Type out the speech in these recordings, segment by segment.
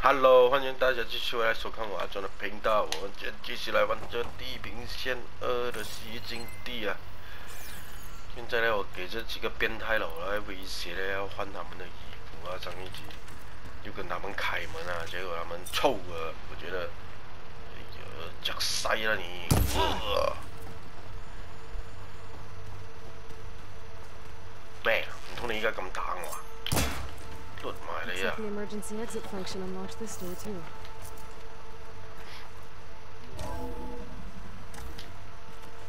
Hello， 欢迎大家继续来收看我阿忠的频道。我们今天继续来玩这《地平线2》的西域禁地啊。现在呢，我给这几个变态佬来威胁呢，要换他们的衣服啊。上一集就跟他们开门啊，结果他们臭了，我觉得，哎呀，脚塞了你！咩？唔通你依家咁打我啊？ Looks like the emergency exit function unlocked this door too.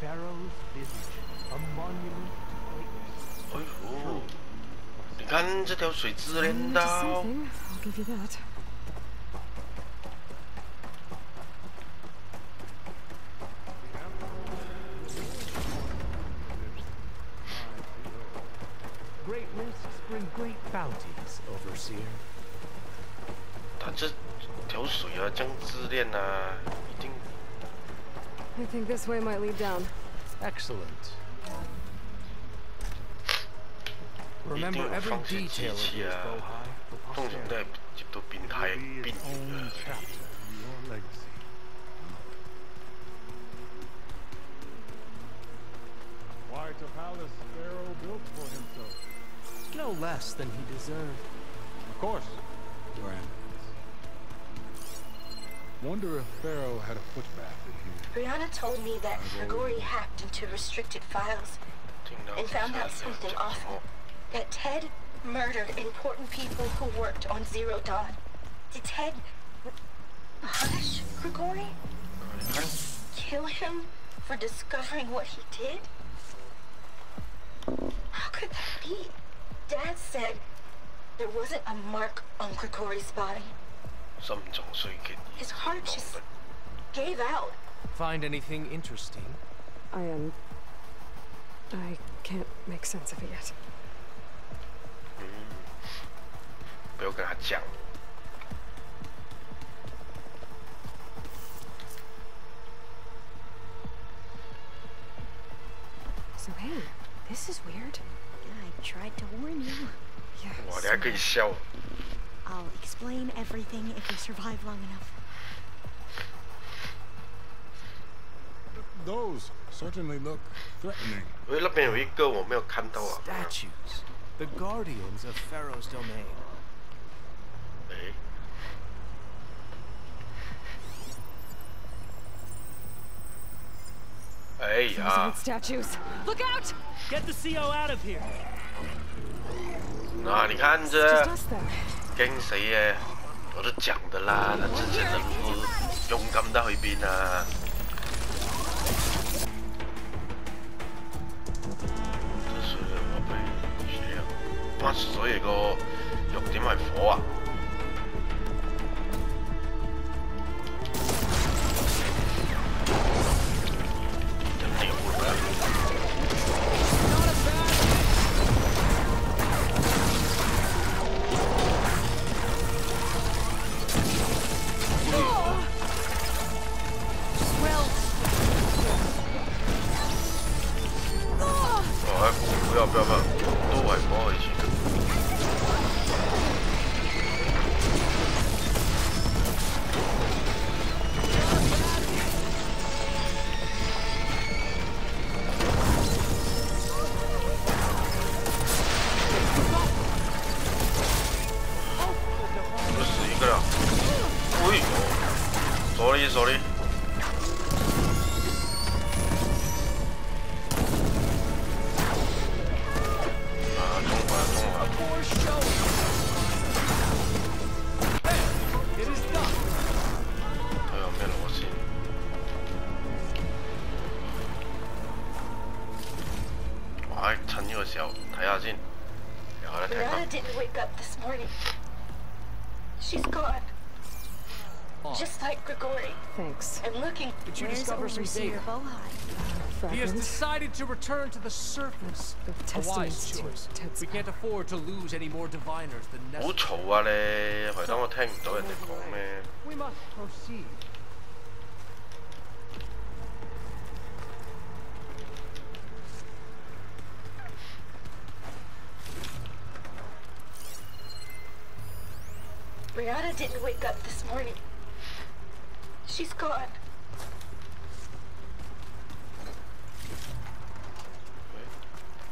Pharaoh's visage, a monument to greatness. 哎呦，你看这条水之镰刀。 I'll give you that. Great risks bring great bounties, overseer. 它这条水啊，这样自恋啊，一定。 I think this way might lead down. Excellent. Remember every detail of your bohai for 通常都係接到變態邊緣嘅。 Quite a palace Pharaoh built for himself. No less than he deserved. Of course, Your Eminence. Wonder if Pharaoh had a footbath in here. Brianna told me that Grigori hacked into restricted files and found out something awful. That Ted murdered important people who worked on Zero Dawn. Did Ted punish Grigori? Kill him for discovering what he did? How could that be? Dad said there wasn't a mark on Grigori's body. His heart just gave out. Find anything interesting? I can't make sense of it yet. 不要跟他讲。 So hey, this is weird. I tried to warn you. 哇，你还可以笑。 I'll explain everything if we survive long enough. Those certainly look threatening. 喂，那边有一个我没有看到啊。 Statues. The guardians of Pharaoh's domain. 哎呀！ Statues. Look out! Get the CO out of here. 啊，你看这，驚死嘅！我都講的啦，他之前的路勇敢到去邊啊！這水我被需要，乜水嚟個？弱點係火啊！ 不要，都係火以前。我死一個啦！哎呦 ，sorry。 趁呢個時候睇下先，然後咧睇翻。 Brianna didn't wake up this morning. She's gone. Just like Grigori. Thanks. I'm looking. Did you discover some data? He has decided to return to the surface. A wise choice. We can't afford to lose any more diviners than necessary. 好嘈啊你，係等我聽唔到人哋講咩？ We must proceed. Brianna didn't wake up this morning. She's gone.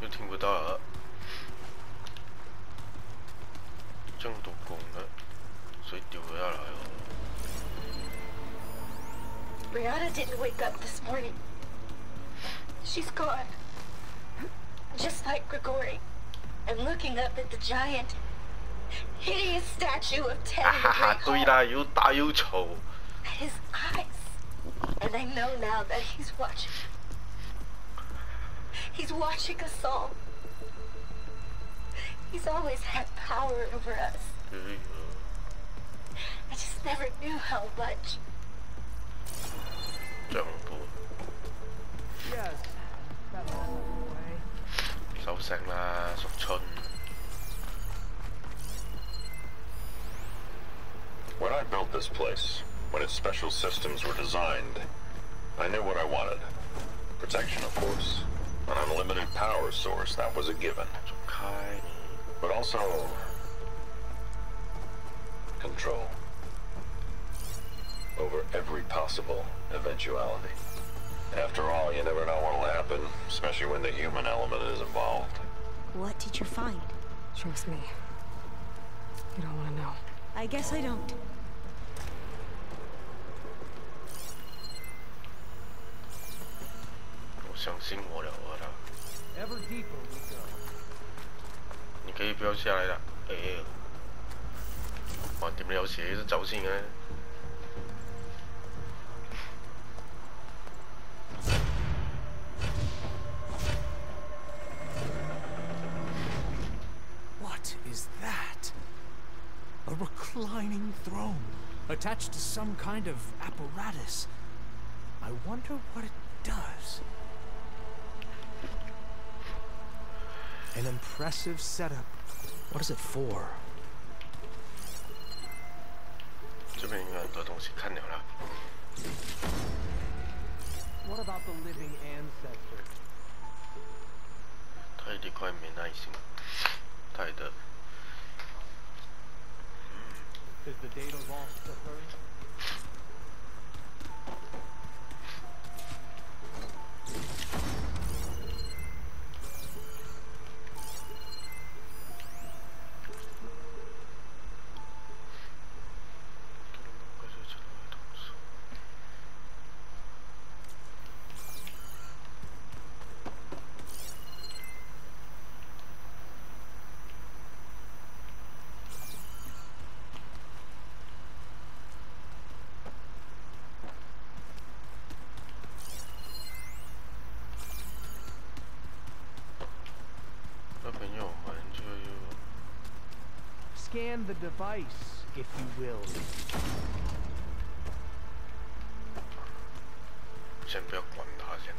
又听不到了。中毒功了，水掉咗下来哦。Brianna didn't wake up this morning. She's gone. Just like Grigori. I'm looking up at the giant, hideous statue of Ted in the Great Hall. 对啦，要打要嘈。At his eyes. And I know now that he's watching. He's watching us all. He's always had power over us. I just never knew how much. 真恐怖。 Yes, that all the way. 收聲啦，淑春。 When I built this place, when its special systems were designed, I knew what I wanted. Protection, of course. An unlimited power source, that was a given. But also... control. Over every possible eventuality. After all, you never know what'll happen, especially when the human element is involved. What did you find? Trust me. You don't want to know. I guess I don't. Ever deeper we go. 你可以不要下来了，哎，哇，點解有蛇都走先嘅？ What is that? A reclining throne, attached to some kind of apparatus. I wonder what it does. An impressive setup. What is it for? 这边有很多东西看了啦。 What about the living ancestor? 他一塊沒耐心，太的。 Is the data lost to her? Scan the device, if you will. 先不要管他先，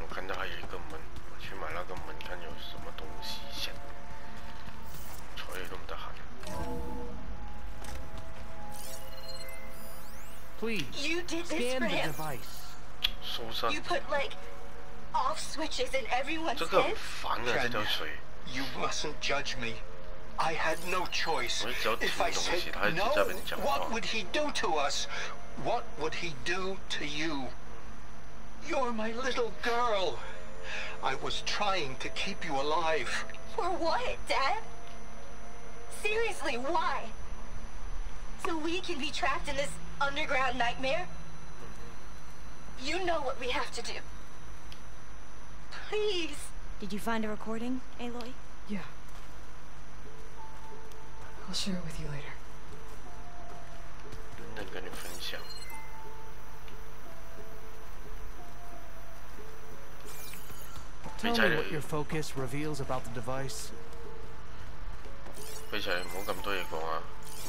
我看到还有一个门，我去买那个门，看有什么东西先。睬你都唔得閒。 Please, You did this scan for the him. device. 蘇生， You put, like, off switches in everyone's 這個 head? 煩啊！這條水。 You mustn't judge me. I had no choice. 我只要聽 If I 東西， said 他一直 no, 在跟你講話。 what would he do to us? What would he do to you? You're my little girl. I was trying to keep you alive. For what, Dad? Seriously, why? So we can be trapped in this underground nightmare? You know what we have to do. Please. Did you find a recording, Aloy? Yeah. I'll share it with you later. 能跟你分享。 Tell me what your focus reveals about the device. 飛齊唔好咁多嘢講啊！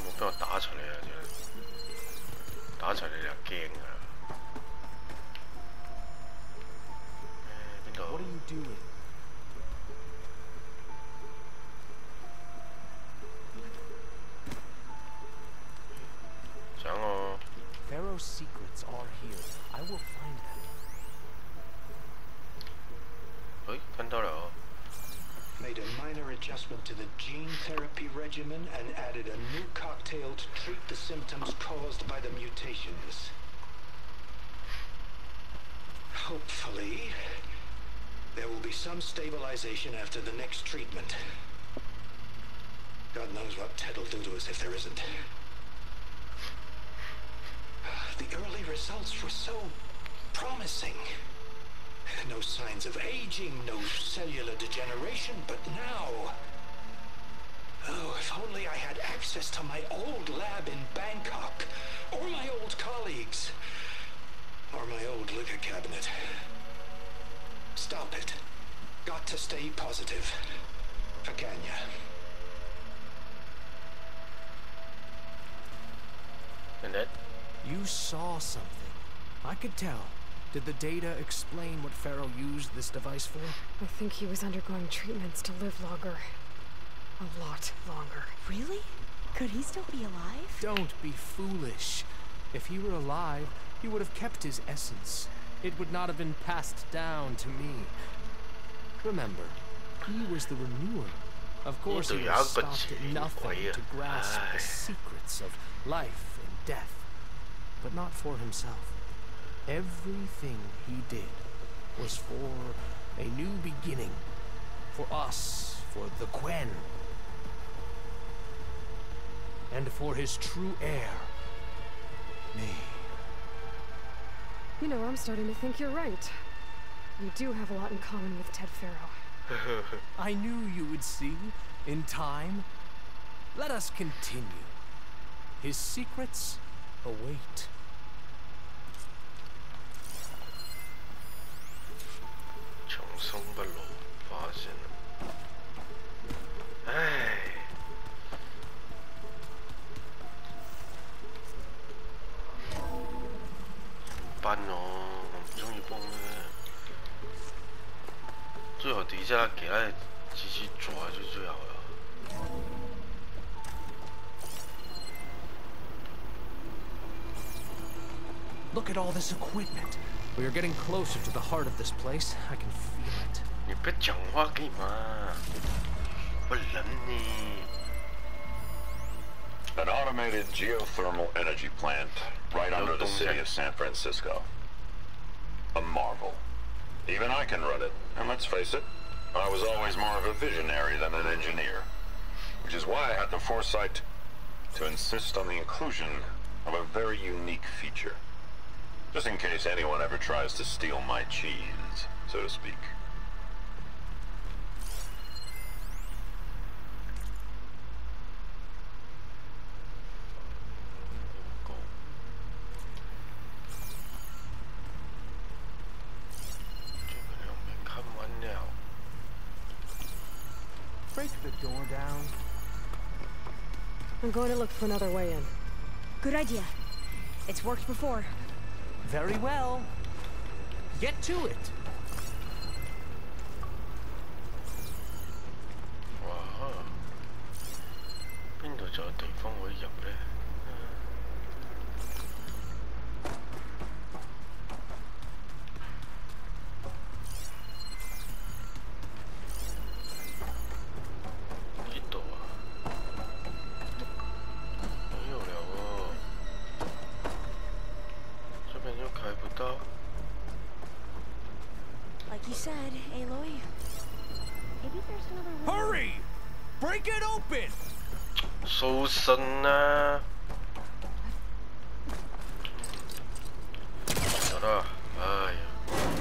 冇俾我打出嚟啊！真係打出嚟你就驚㗎啦。邊度？ What are you doing? Pharaoh's secrets are here. I will find them. 誒，跟到啦哦。 Made a minor adjustment adjustment to the gene therapy regimen and added a new cocktail to treat the symptoms caused by the mutations. Hopefully, there will be some stabilization after the next treatment. God knows what Ted will do to us if there isn't. The early results were so promising. No signs of aging, no cellular degeneration, but now... Oh, if only I had access to my old lab in Bangkok, or my old colleagues, or my old liquor cabinet. Stop it. Got to stay positive. Fakanya. And that? You saw something. I could tell. Did the data explain what Pharaoh used this device for? I think he was undergoing treatments to live longer. A lot longer. Really? Could he still be alive? Don't be foolish. If he were alive, he would have kept his essence. It would not have been passed down to me. Remember, he was the renewer. Of course, he was stopped at nothing to grasp the secrets of life and death, but not for himself. Everything he did was for a new beginning. For us, for the Quen. And for his true heir, me. You know, I'm starting to think you're right. You do have a lot in common with Ted Pharaoh. I knew you would see, in time. Let us continue. His secrets await. Look at all this equipment. We are getting closer to the heart of this place. I can feel it. 你别讲话干嘛？我忍你。 An automated geothermal energy plant right under the city of San Francisco. A marvel. Even I can run it. And let's face it, I was always more of a visionary than an engineer. Which is why I had the foresight to insist on the inclusion of a very unique feature. Just in case anyone ever tries to steal my cheese, so to speak. Break the door down. I'm going to look for another way in. Good idea. It's worked before. Very well. Get to it. Wow. 邊度仲有地方可以入呢？ Like you said, Aloy. Maybe there's another way. Hurry! Break it open! 蘇信啊！得啦，哎呀，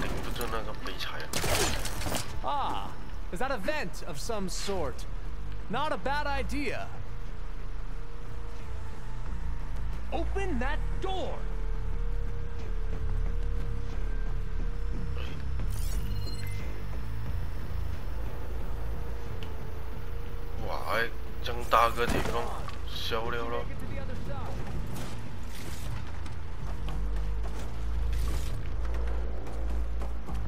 頂不住那個廢柴啊！ Ah, is that a vent of some sort? Not a bad idea. Open that door! 哇，這麼大個地方，小了咯。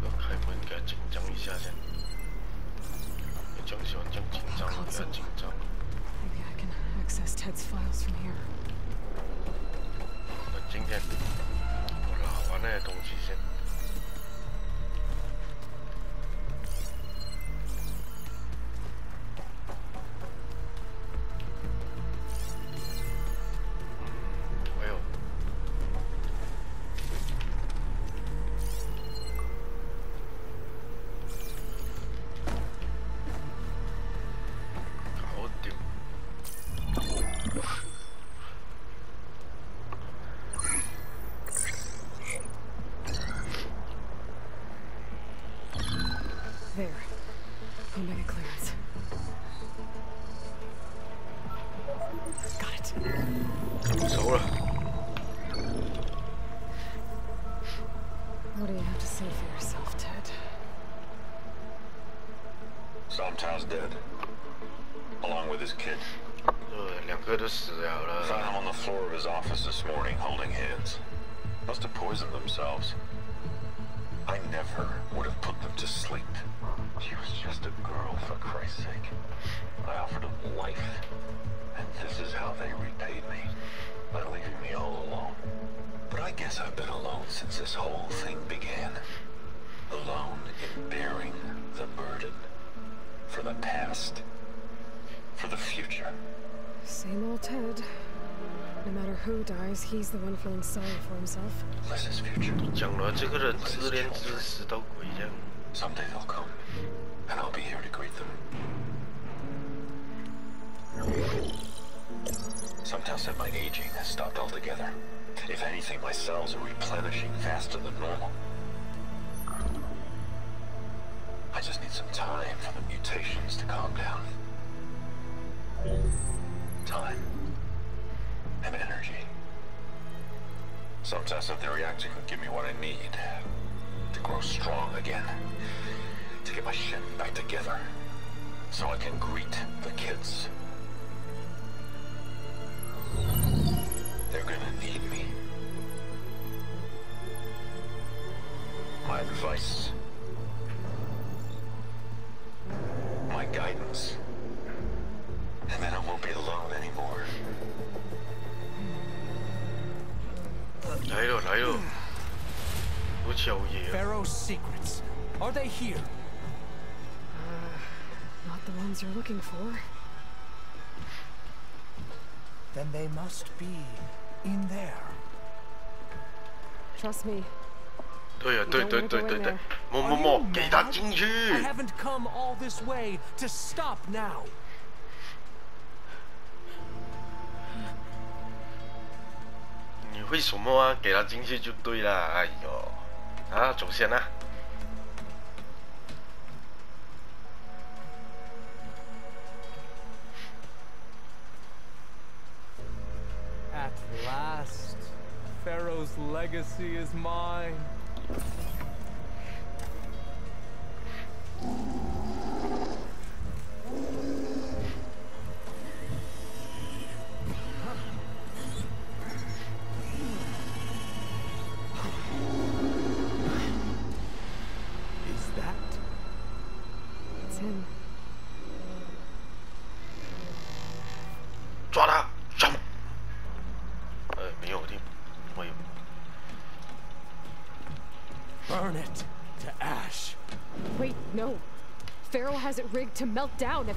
要開門給他緊張一下先。你總喜歡這樣緊張，給他緊張。 Maybe I can access Ted's files from here. 那今天我拿完那些東西先。 Ted, 熟了。What do you have to say for yourself, Ted? Somtow's dead, along with his kid. 两个都死了了。 Found him on the floor of his office this morning, holding hands. Must have poisoned themselves. I never would have put them to sleep. She was just a girl, for Christ's sake. I offered them life, and this is how they repaid me, by leaving me all alone. But I guess I've been alone since this whole thing began. Alone in bearing the burden. For the past. For the future. Same old Ted. No matter who dies, he's the one feeling sorry for himself. Less his future. 讲了这个人自恋自私到鬼这样。 Someday they'll come, and I'll be here to greet them. Somtow said my aging has stopped altogether. If anything, my cells are replenishing faster than normal. I just need some time for the mutations to calm down. Time. And energy. Somtow said the reactor could give me what I need. To grow strong again. To get my shit back together. So I can greet the kids. They're gonna need me. My advice. My guidance. And then I won't be alone anymore. 来了来了，有巧爷。 Pharaoh's secrets. Are they here? Not the ones you're looking for. Then they must be in there. Trust me. 对呀，对，默，给他进去。 I haven't come all this way to stop now. 你为什么啊？给他进去就对了。哎呦，啊，走先啦。 At last, Pharaoh's legacy is mine. Is that? It's him. 抓他，上！没有的，我有。 Burn it to ash. Wait, no. Pharaoh has it rigged to melt down if...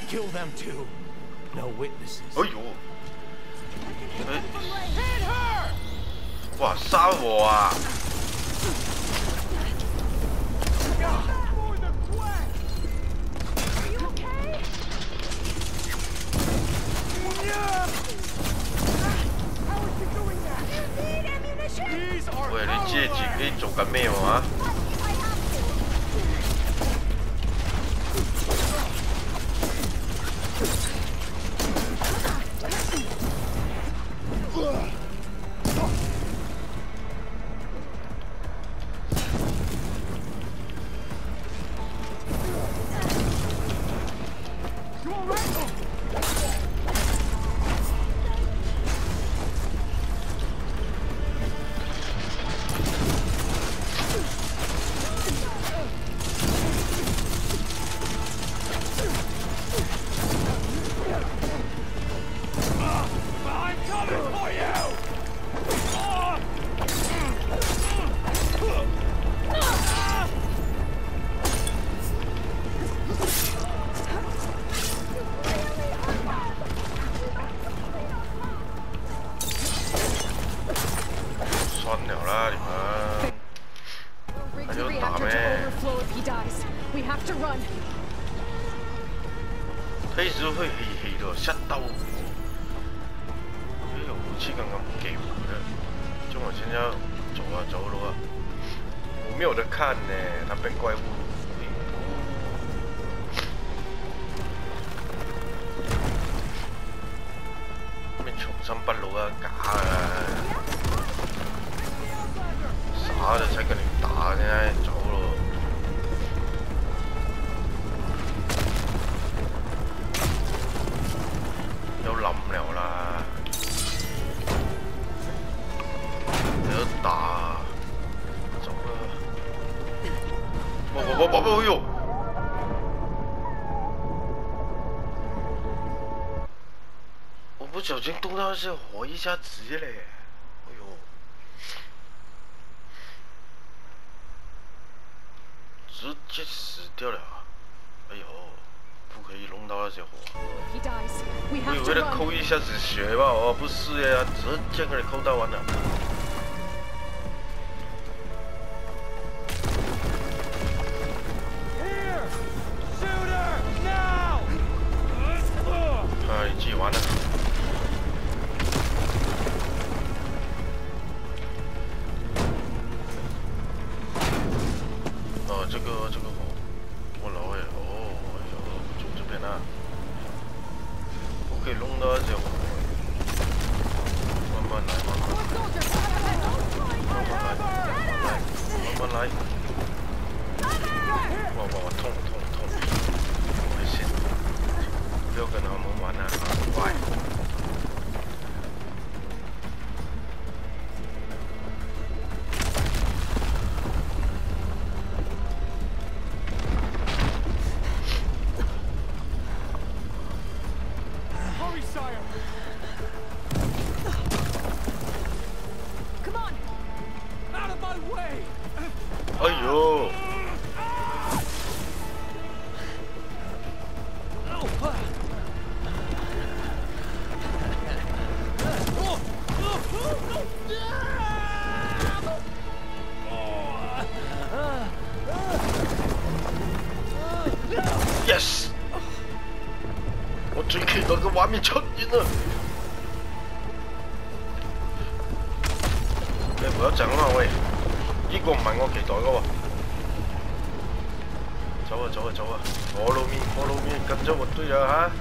Kill them too. No witnesses. 哎呦！哇，杀我啊！ 喂，你借自己做緊咩話？ 睇少佢氣到失兜，呢個武器剛剛不給我的，就我現在走啊走了啊，我沒有得看呢，那邊怪物。山北路啊，假啊！傻就使跟你打啫，走咯！有冧了啦，有打，走啦！哎呦！ 不小心动到是火一下直嘞，哎呦，直接死掉了，哎呦，不可以弄到那些火。我以为他扣一下子血吧，哦，不是呀，直接给你扣到完了。啊，你自己玩了。 这个我老哎，哦，哎呦，从这边啊，我可以弄到这火，慢慢来，慢慢来，哇，痛，危险，不要跟他们玩啊，乖。 哎呦！Yes！ 我最期待嘅畫面出現啦！你唔好整啦喂！ 呢個唔係我期待嘅喎，走啊！我路面跟咗我隊啊嚇！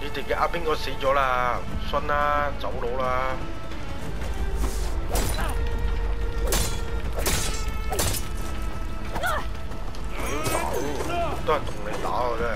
你哋嘅阿邊個死咗啦？信啦，走佬啦！都係同你打啊！真係。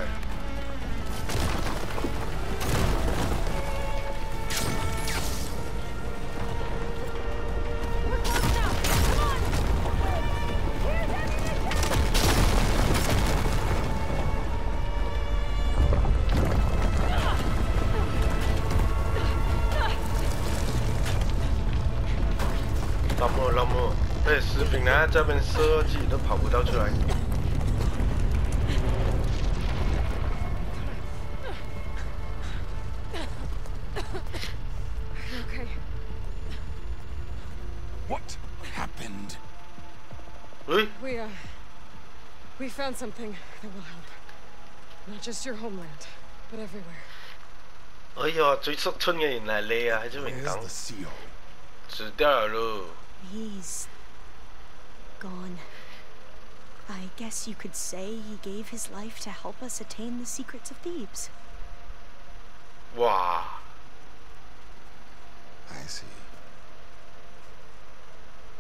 冧喎！被士兵呢这边射击都跑不到出来。Okay. What happened? We found something that will help. Not just your homeland, but everywhere. 哎呀，最出春嘅原來係你啊！喺出面等，死掉了咯。He's gone. I guess you could say he gave his life to help us attain the secrets of Thebes. 哇 I see.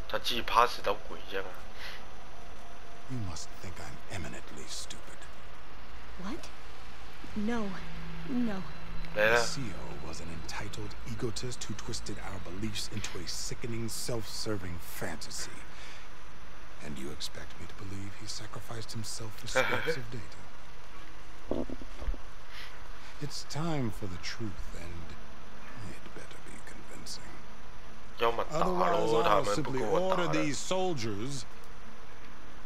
他自己怕死到鬼一樣啊！ You must think I'm eminently stupid. What? No. The CEO was an entitled egotist who twisted our beliefs into a sickening, self-serving fantasy. And you expect me to believe he sacrificed himself for scraps of data? It's time for the truth, and it better be convincing. Otherwise, I'll simply order these soldiers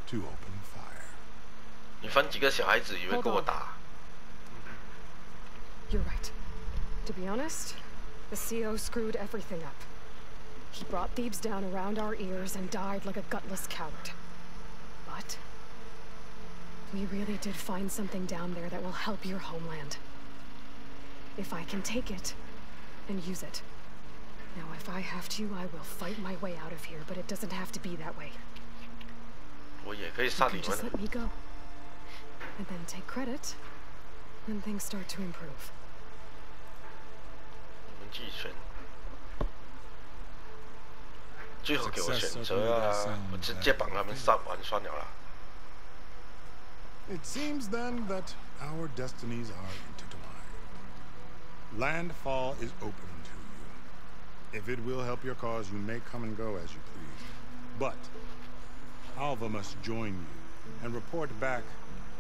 to open fire. 你分几个小孩子以为跟我打？ You're right. To be honest, the CO screwed everything up. He brought Thebes down around our ears and died like a gutless coward. But We really did find something down there that will help your homeland. If I can take it and use it. Now, if I have to, I will fight my way out of here, but it doesn't have to be that way. 我也可以杀你 You can just 们 let me go. And then take credit when things start to improve. 你们继承。最后给我选择啊！我直接把他们杀完算了啦。It seems then that our destinies are intertwined. Landfall is open to you. If it will help your cause, you may come and go as you please. But Alva must join you and report back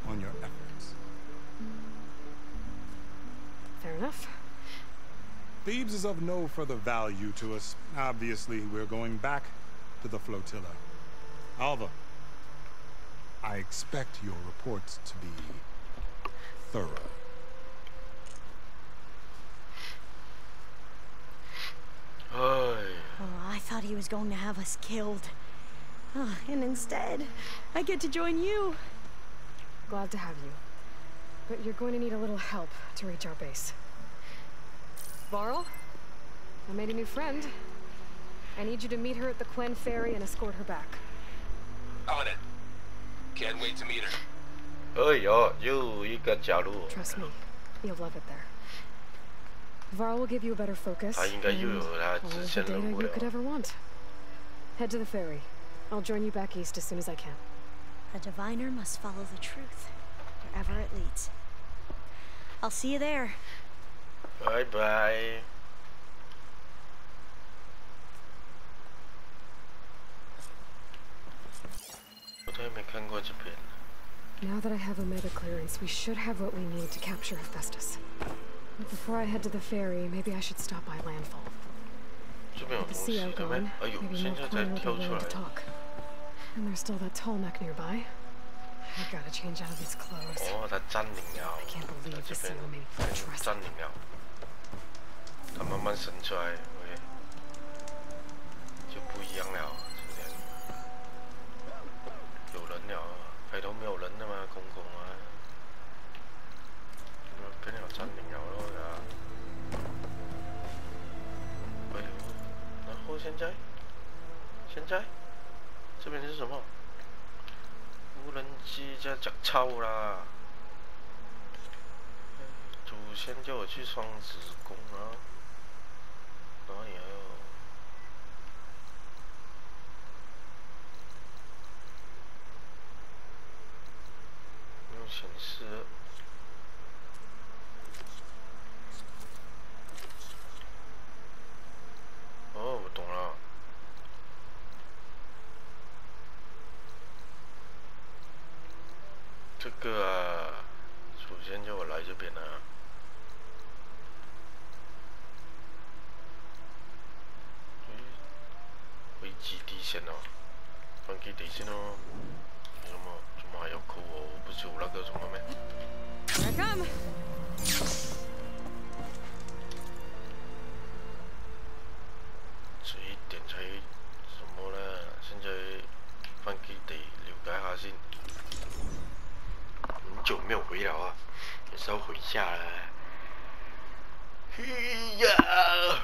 on your efforts. Fair enough. Thebes is of no further value to us. Obviously, we're going back to the flotilla. Alva, I expect your reports to be thorough. Oh, I thought he was going to have us killed. And instead, I get to join you. Glad to have you. But you're going to need a little help to reach our base. Varl, I made a new friend. I need you to meet her at the Quen Ferry and escort her back. On it. Can't wait to meet her. 哎呦，又一个角落。 Trust me, you'll love it there. Varl will give you a better focus 他应该又 and 有他 all 支 of the 线 data 任务 you 了 could。ever want. Head to the ferry. I'll join you back east as soon as I can. A diviner must follow the truth, wherever it leads. I'll see you there. 拜拜。我都还没看过这边。 Now that I have Omega clearance, we should have what we need to capture Hephaestus. But before I head to the ferry, maybe I should stop by Landfall. 这边有 With 东 the 西 CO 了没？ gone, 哎呦， maybe 现 more 在才 Quinn will be 跳出 willing 来 to。talk. And there's still that tall mech nearby. I gotta change out of these clothes. 哦，他占领了。 I can't 在 believe 这 the 边 CO made me trust 占领了。他慢慢伸出来 ，OK， 就不一样了。今天有人了，开头没有人的嘛，空空啊。俾你又占领了咯，呀！哎呦，然后现在这边是什么？无人机在讲操啦！祖先叫我去双子宫啊！哪里还有？没有显示。哦，我懂了。这个啊，首先叫我来这边啊。回基地线哦，放基地线哦。怎么还要扣我？我不是有那个什么咩？ Here I come! 这一点才什么呢？现在放基地了解下先。很久没有回了啊，也是要回下了。嘿呀！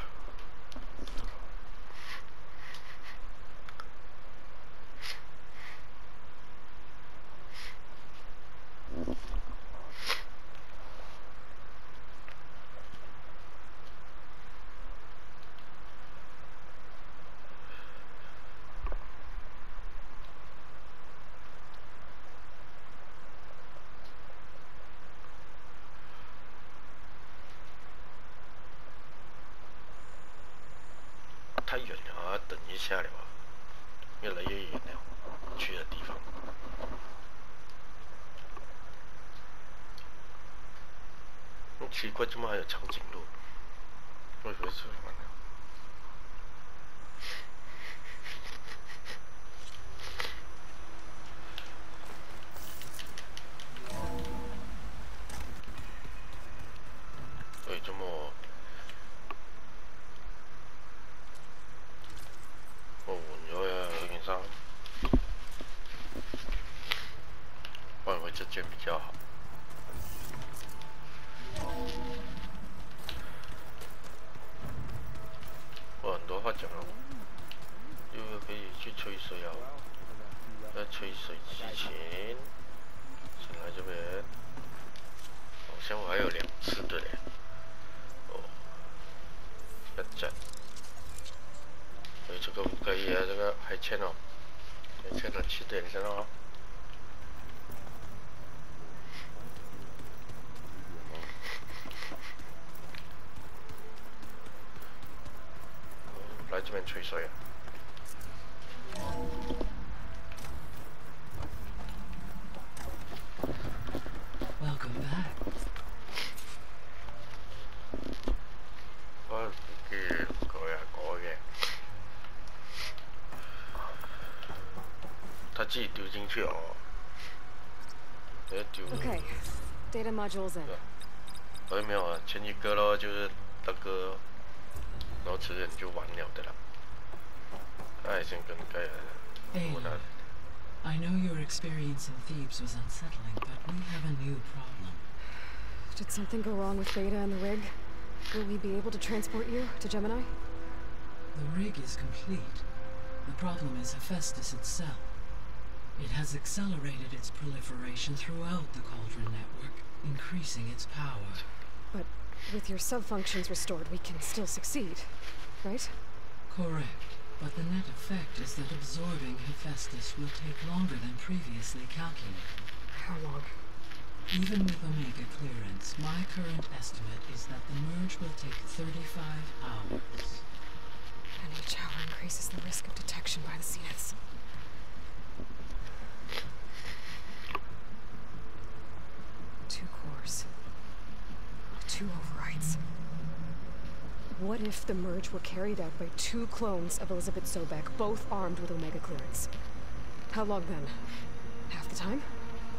太远了啊，等一下了啊，越来越远了，去的地方。奇怪，怎么还有长颈鹿？我以为是完了。哎，怎么？我換咗呀嗰件衫，可能會直接件比较好。我很多话讲了，又可以去吹水啊！在吹水之前，先来这边。好像我还有2次的嘞。哦，要赞。所以这个不可以啊，这个还欠哦，还欠了7点先哦。来这边吹水啊。Welcome back. 我改嘅，他自己丢进去哦。丢。Okay, data modules in. 我也没有啊，前几个咯，就是那个，然后迟点就完了的啦。他先跟盖我拿。I know your experience in Thebes was unsettling, but we have a new problem. Did something go wrong with Beta and the rig? Will we be able to transport you to Gemini? The rig is complete. The problem is Hephaestus itself. It has accelerated its proliferation throughout the Cauldron network, increasing its power. But with your sub-functions restored, we can still succeed, right? Correct. But the net effect is that absorbing Hephaestus will take longer than previously calculated. How long? Even with Omega clearance, my current estimate is that the merge will take 35 hours. And each hour increases the risk of detection by the Zeniths. Two cores. 2 overrides. What if the merge were carried out by 2 clones of Elizabeth Sobek, both armed with Omega clearance? How long then? Half the time?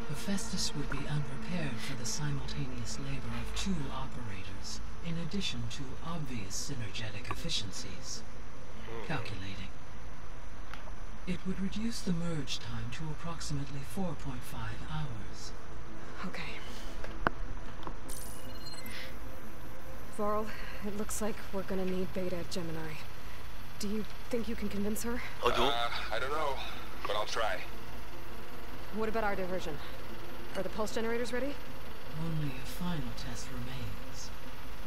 Hephaestus would be unprepared for the simultaneous labor of 2 operators, in addition to obvious synergetic efficiencies. Calculating. It would reduce the merge time to approximately 4.5 hours. Okay. Varl, it looks like we're gonna need Beta at Gemini. Do you think you can convince her? I don't know, but I'll try. What about our diversion? Are the pulse generators ready? Only a final test remains.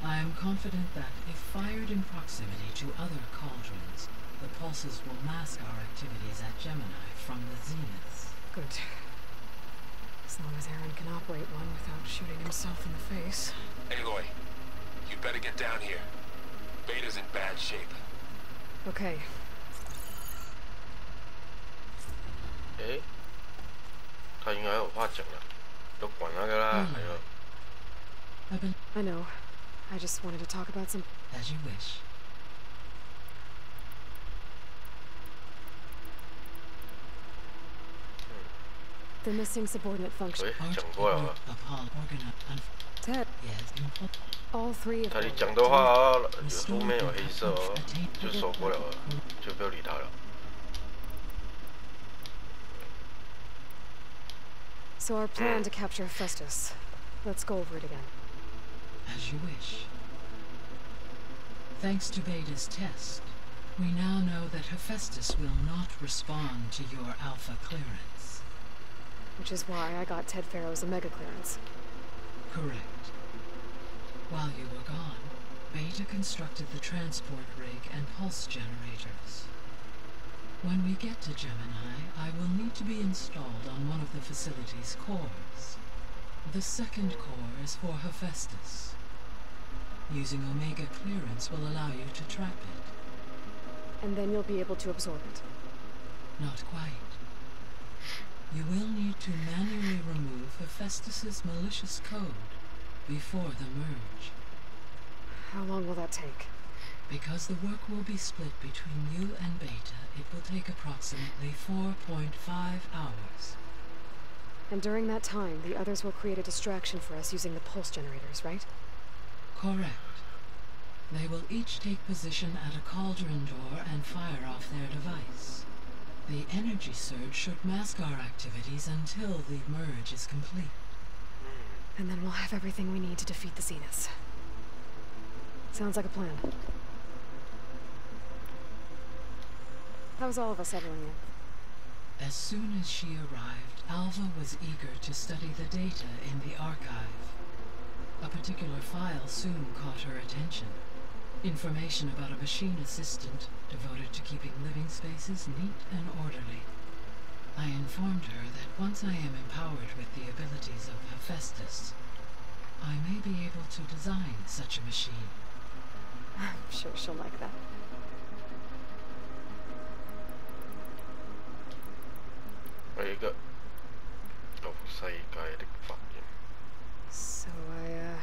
I am confident that, if fired in proximity to other cauldrons, the pulses will mask our activities at Gemini from the Zeniths. Good. As long as Aaron can operate one without shooting himself in the face. Aloy, you better get down here. Beta's in bad shape. Okay. 诶，他应该有话讲了，都管那个啦，还有。I know. I just wanted to talk about some. As you wish. The missing subordinate function. 讲过了。 Ted. All 3 of 他 them. 一讲的话，后面有黑色哦，就守不了了，就不要理他了。 So our plan to capture Hephaestus. Let's go over it again. As you wish. Thanks to Beta's test, we now know that Hephaestus will not respond to your Alpha clearance. Which is why I got Ted Farrow's Omega clearance. Correct. While you were gone, Beta constructed the transport rig and pulse generators. When we get to Gemini, I will need to be installed on one of the facility's cores. The second core is for Hephaestus. Using Omega clearance will allow you to trap it. And then you'll be able to absorb it. Not quite. You will need to manually remove Hephaestus's malicious code before the merge. How long will that take? Because the work will be split between you and Beta, it will take approximately 4.5 hours. And during that time, the others will create a distraction for us using the pulse generators, right? Correct. They will each take position at a cauldron door and fire off their device. The energy surge should mask our activities until the merge is complete. And then we'll have everything we need to defeat the Zeniths. Sounds like a plan. How's all of us settling in? As soon as she arrived, Alva was eager to study the data in the archive. A particular file soon caught her attention. Information about a machine assistant devoted to keeping living spaces neat and orderly. I informed her that once I am empowered with the abilities of Hephaestus, I may be able to design such a machine. I'm sure she'll like that. So I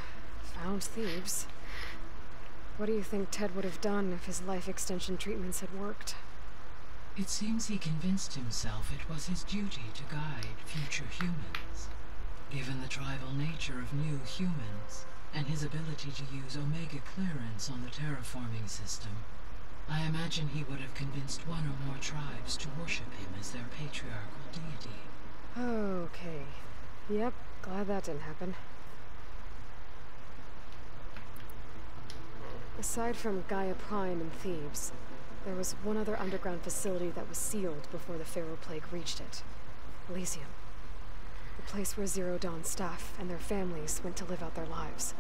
found Thebes. What do you think Ted would have done if his life extension treatments had worked? It seems he convinced himself it was his duty to guide future humans. Given the tribal nature of new humans, and his ability to use Omega clearance on the terraforming system, I imagine he would have convinced one or more tribes to worship him as their patriarchal deity. Okay. Yep, glad that didn't happen. Aside from Gaia Prime and Thebes, there was one other underground facility that was sealed before the Pharaoh Plague reached it. Elysium. The place where Zero Dawn staff and their families went to live out their lives.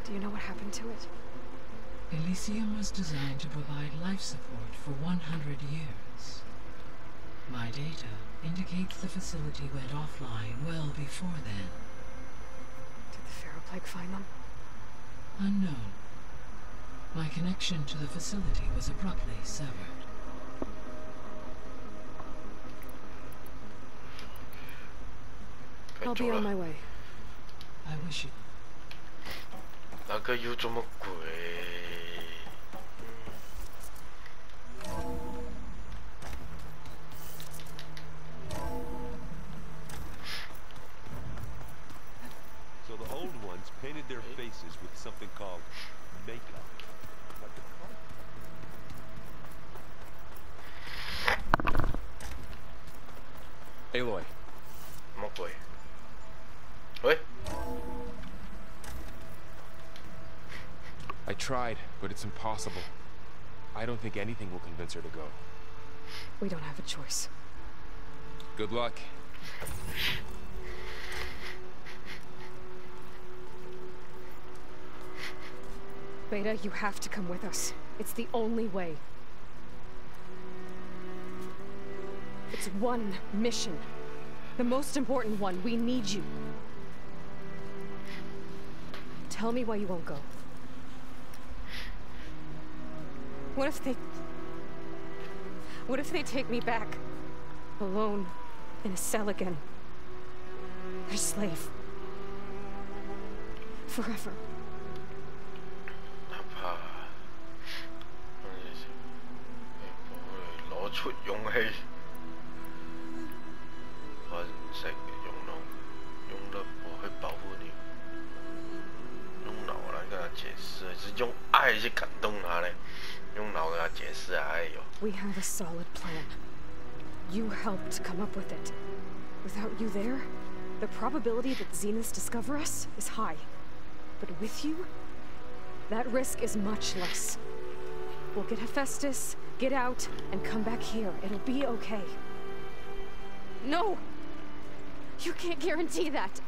Do you know what happened to it? Elysium was designed to provide life support for 100 years. My data indicates the facility went offline well before then. Did the Pharaoh Plague find them? Unknown. My connection to the facility was abruptly severed. I'll be on my way. I wish you. So the old ones painted their faces with something called makeup. Aloy. Mokboy. What? I tried, but it's impossible. I don't think anything will convince her to go. We don't have a choice. Good luck. Beta, you have to come with us. It's the only way. It's one mission. The most important one. We need you. Tell me why you won't go. What if they take me back? Alone. In a cell again. Their slave. Forever. We have a solid plan. You helped come up with it. Without you there, the probability that Zeniths discover us is high. But with you, that risk is much less. We'll get Hephaestus, get out, and come back here. It'll be okay. No! You can't guarantee that.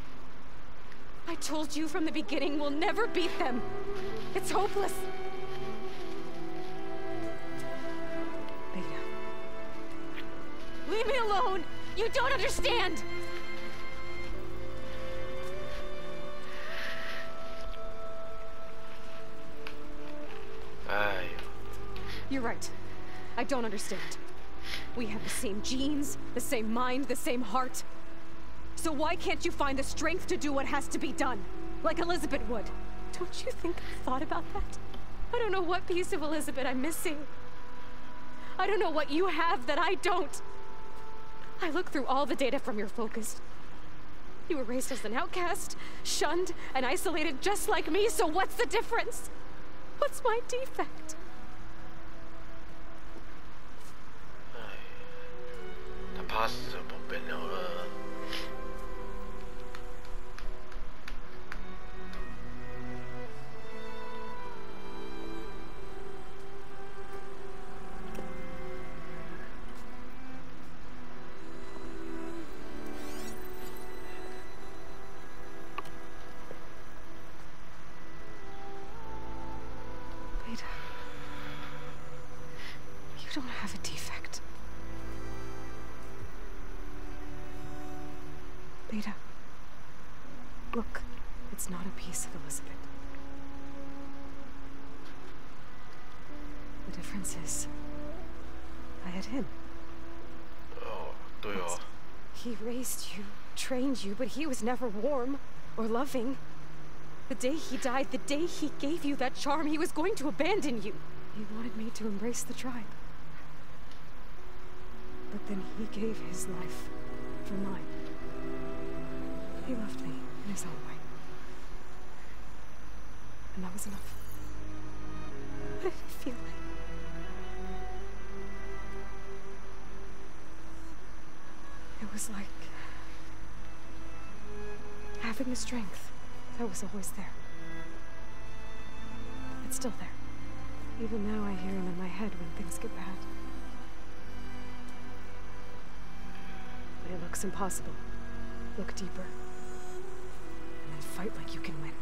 I told you from the beginning we'll never beat them. It's hopeless. Beta. Leave me alone! You don't understand! You're right. I don't understand. We have the same genes, the same mind, the same heart. So why can't you find the strength to do what has to be done? Like Elizabeth would. Don't you think I've thought about that? I don't know what piece of Elizabeth I'm missing. I don't know what you have that I don't. I looked through all the data from your focus. You were raised as an outcast, shunned, and isolated just like me, so what's the difference? What's my defect? 杀死了不变了。You don't have a defect. Beta. Look, it's not a piece of Elizabeth. The difference is, I had him. Oh, 对哦。 He raised you, trained you, but he was never warm or loving. The day he died, the day he gave you that charm, he was going to abandon you. He wanted me to embrace the tribe. But then he gave his life for mine. He loved me in his own way. And that was enough. What did it feel like? It was like having the strength that was always there. It's still there. Even now I hear him in my head when things get bad. When it looks impossible, look deeper. And then fight like you can win.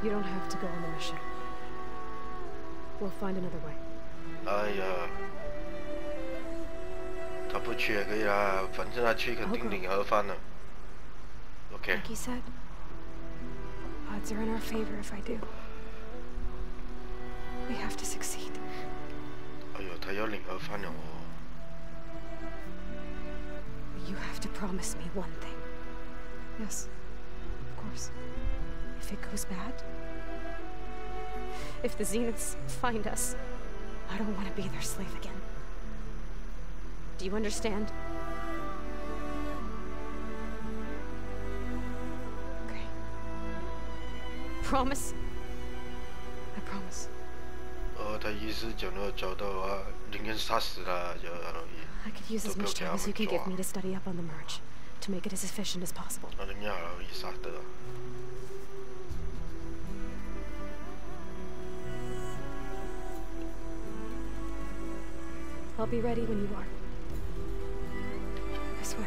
You don't have to go on the mission. We'll find another way. 哎呀，他不去也可以啦，反正他去肯定领盒饭了。OK。 Like you said, odds are in our favor if I do. We have to succeed. 哎呦，他要领盒饭了哦。 You have to promise me one thing. Yes, of course. If it goes bad, if the Zeniths find us, I don't want to be their slave again. Do you understand? Okay. Promise? I promise. 他意思讲到找到啊，宁愿杀死他就很容易。 I could use as much time as you can give me to study up on the merge, to make it as efficient as possible. 那人家很容易杀得。 I'll be ready when you are. I swear.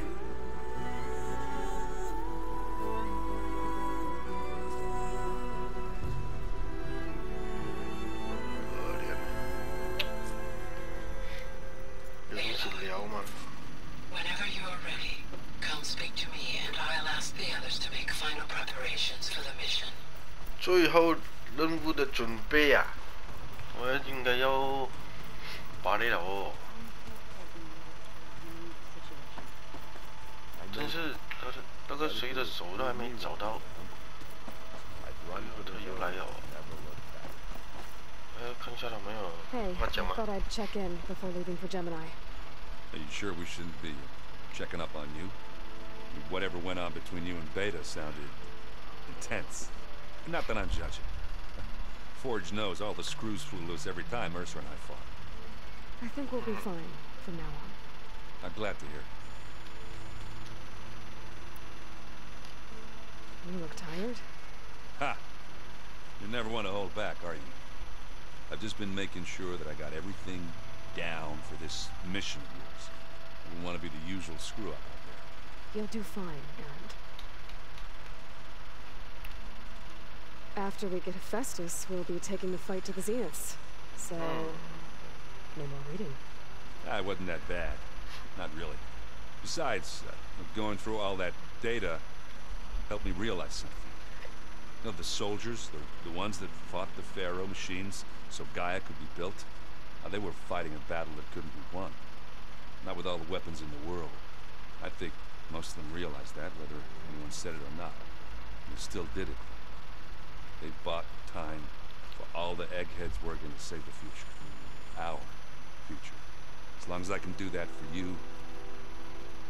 Whenever you are ready, come speak to me and I'll ask the others to make final preparations for the mission. 最后任务的准备啊，我应该要把你了哦。 真是，那个谁的手都还没找到，他又来了。看一下他没有 Hey, 话 I 讲嘛。 thought I'd check in before leaving for Gemini. Are you sure we shouldn't be checking up on you? Whatever went on between you and Beta sounded intense. Not that I'm judging. Forge knows all the screws flew loose every time Mercer and I fought. I think we'll be fine from now on. I'm glad to hear. You look tired. Ha! You never want to hold back, are you? I've just been making sure that I got everything down for this mission of yours. I don't want to be the usual screw-up out there. You'll do fine, Errand. After we get Hephaestus, we'll be taking the fight to the Zeniths. So, no more reading. It wasn't that bad. Not really. Besides, going through all that data helped me realize something. You know, the soldiers, the ones that fought the Pharaoh machines so Gaia could be built, they were fighting a battle that couldn't be won. Not with all the weapons in the world. I think most of them realized that, whether anyone said it or not. And they still did it. They bought time for all the eggheads working to save the future. Our future. As long as I can do that for you,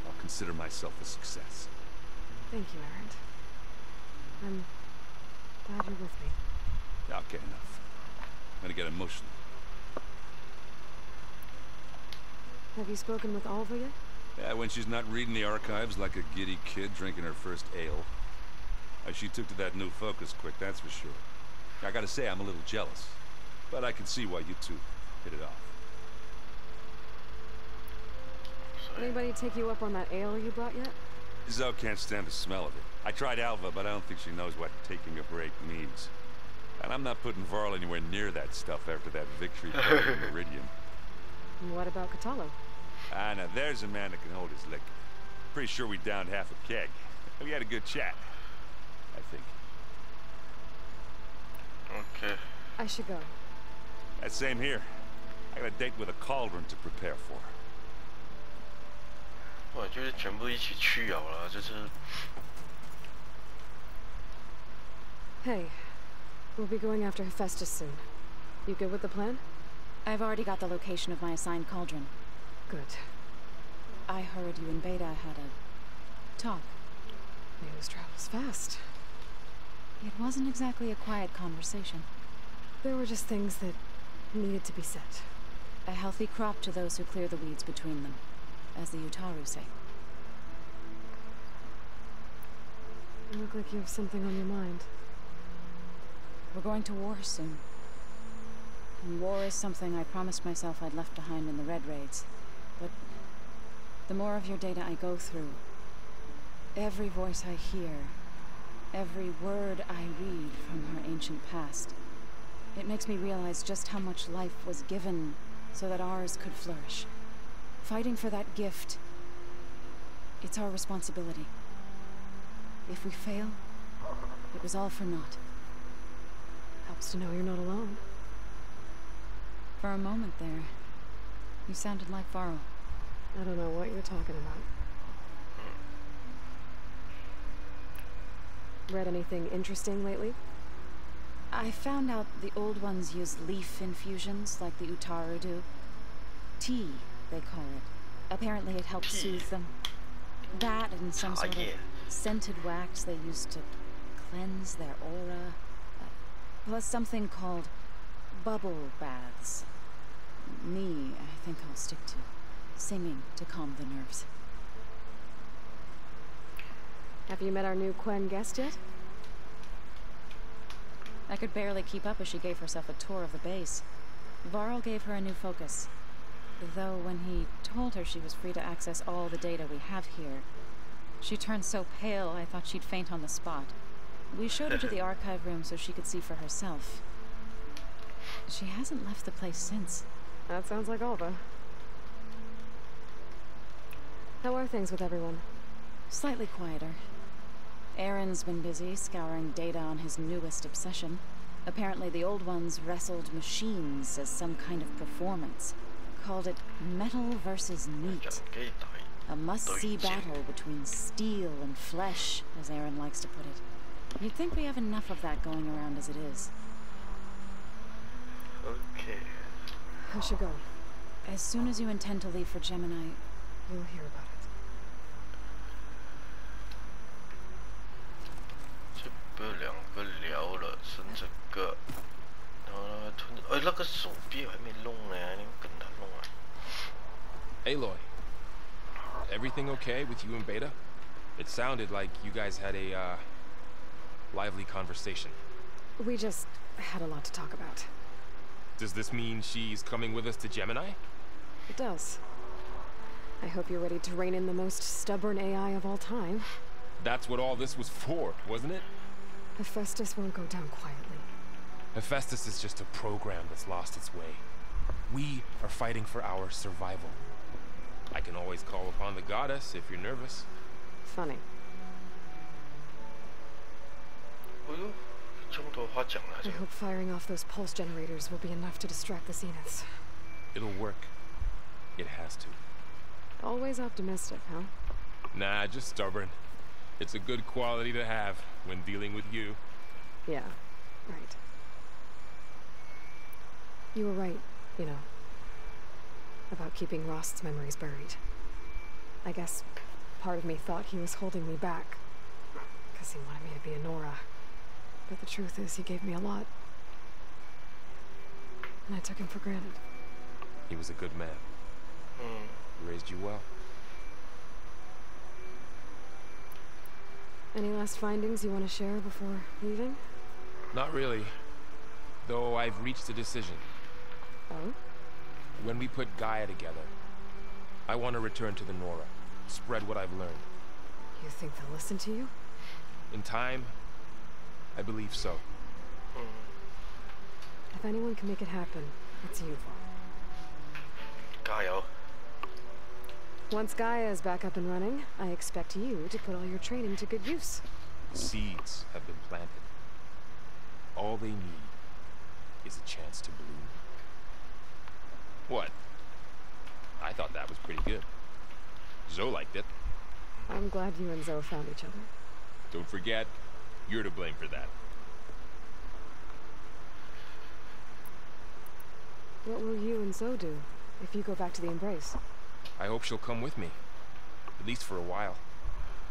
I'll consider myself a success. Thank you, Erend. I'm glad you're with me. Okay, enough. I'm gonna get emotional. Have you spoken with Alva yet? Yeah, when she's not reading the archives like a giddy kid drinking her first ale. She took to that new focus quick, that's for sure. I gotta say, I'm a little jealous. But I can see why you two hit it off. Anybody take you up on that ale you brought yet? Zoe can't stand the smell of it. I tried Alva, but I don't think she knows what taking a break means. And I'm not putting Varl anywhere near that stuff after that victory party in Meridian. What about Catalo? Ah, now there's a man that can hold his liquor. Pretty sure we downed half a keg. We had a good chat, I think. Okay. I should go. That same here. I got a date with a cauldron to prepare for. 我就是全部一起去好了，就是。Hey, we'll be going after Hephaestus soon. You good with the plan? I've already got the location of my assigned cauldron. Good. I heard you and Beta had a talk. News travels fast. It wasn't exactly a quiet conversation. There were just things that needed to be said. A healthy crop to those who clear the weeds between them, as the Utaru say. You look like you have something on your mind. We're going to war soon. And war is something I promised myself I'd left behind in the Red Raids. But the more of your data I go through, every voice I hear, every word I read from her ancient past, it makes me realize just how much life was given so that ours could flourish. Fighting for that gift, it's our responsibility. If we fail, it was all for naught. Helps to know you're not alone. For a moment there, you sounded like Varl. I don't know what you're talking about. Read anything interesting lately? I found out the old ones use leaf infusions like the Utaru do. Tea, they call it. Apparently it helps soothe them. That and some sort of scented wax they use to cleanse their aura. Plus something called bubble baths. Me, I think I'll stick to singing to calm the nerves. Have you met our new Quen guest yet? I could barely keep up as she gave herself a tour of the base. Varl gave her a new focus. Though when he told her she was free to access all the data we have here, she turned so pale I thought she'd faint on the spot. We showed her to the archive room so she could see for herself. She hasn't left the place since. That sounds like Alva. How are things with everyone? Slightly quieter. Aaron's been busy scouring data on his newest obsession. Apparently the old ones wrestled machines as some kind of performance. Called it metal versus meat. A must-see battle between steel and flesh, as Aaron likes to put it. You'd think we have enough of that going around as it is. Okay. I should go. As soon as you intend to leave for Gemini, you'll hear about it. 这两个聊了，剩这个，然后呢，那个手臂还没弄呢，你跟他弄啊。Aloy, everything okay with you and Beta? It sounded like you guys had a lively conversation. We just had a lot to talk about. Does this mean she's coming with us to Gemini? It does. I hope you're ready to rein in the most stubborn AI of all time. That's what all this was for, wasn't it? Hephaestus won't go down quietly. Hephaestus is just a program that's lost its way. We are fighting for our survival. I can always call upon the goddess if you're nervous. Funny. I hope firing off those pulse generators will be enough to distract the Zeniths. It'll work. It has to. Always optimistic, huh? Nah, just stubborn. It's a good quality to have when dealing with you. Yeah, right. You were right, you know, about keeping Rost's memories buried. I guess part of me thought he was holding me back, because he wanted me to be a Nora. But the truth is, he gave me a lot. And I took him for granted. He was a good man. He raised you well. Any last findings you want to share before leaving? Not really. Though I've reached a decision. Oh? When we put Gaia together, I want to return to the Nora. Spread what I've learned. You think they'll listen to you? In time, I believe so. If anyone can make it happen, it's you, Gaia. Once Gaia is back up and running, I expect you to put all your training to good use. Seeds have been planted. All they need is a chance to bloom. What? I thought that was pretty good. Zoe liked it. I'm glad you and Zoe found each other. Don't forget, you're to blame for that. What will you and Zoe do if you go back to the Embrace? I hope she'll come with me. At least for a while.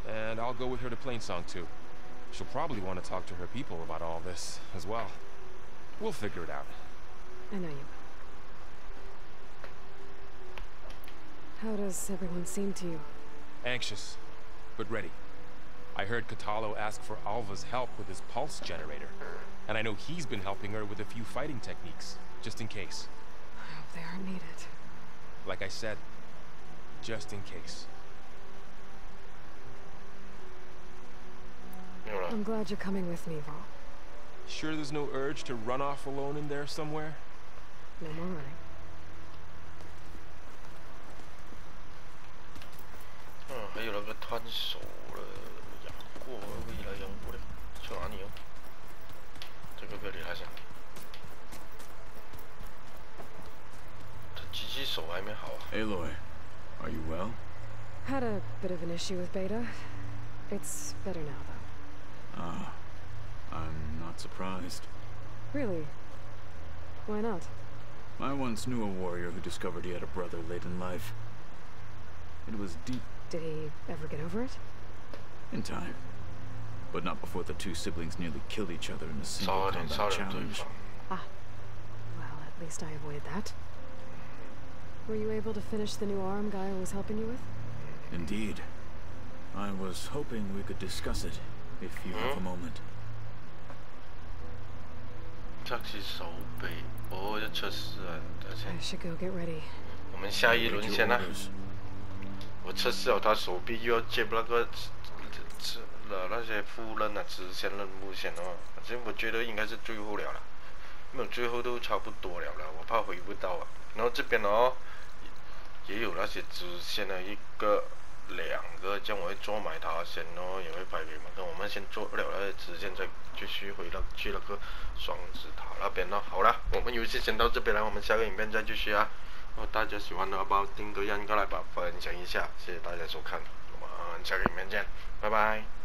And I'll go with her to Plainsong too. She'll probably want to talk to her people about all this as well. We'll figure it out. I know you will. How does everyone seem to you? Anxious, but ready. I heard Katalo ask for Alva's help with his pulse generator. And I know he's been helping her with a few fighting techniques, just in case. I hope they aren't needed. Like I said, just in case. I'm glad you're coming with me, Val. Sure there's no urge to run off alone in there somewhere? No more running. Oh, 还有那个团手的杨过，未来杨过的，去哪里哦？这个不要理他先。他狙击手还没好啊。Aloy, are you well? Had a bit of an issue with Beta. It's better now, though. Ah, I'm not surprised. Really? Why not? I once knew a warrior who discovered he had a brother late in life. It was deep. Did he ever get over it? In time. But not before the two siblings nearly killed each other in a single combat challenge. Ah. Well, at least I avoided that. Were you able to finish the new arm Gaia was helping you with? Indeed. I was hoping we could discuss it, if you have a moment. 狙击手背，哦，这测试啊，等下。 I should go get ready. 我们下一轮先啦。我测试好他手臂，又要接那个那些副任啊、支线任务线哦。反正我觉得应该是最后了啦，没有最后都差不多了啦，我怕回不到啊。然后这边哦，也有那些支线的一个、两个，这样我会做埋它先哦，也会拍给你们看。我们先做了那些支线，再继续去那个双子塔那边哦。好了，我们游戏先到这边了，我们下个影片再继续啊。 如果大家喜欢的话，帮我订个阅，过来把分享一下，谢谢大家收看，我们下个影片见，拜拜。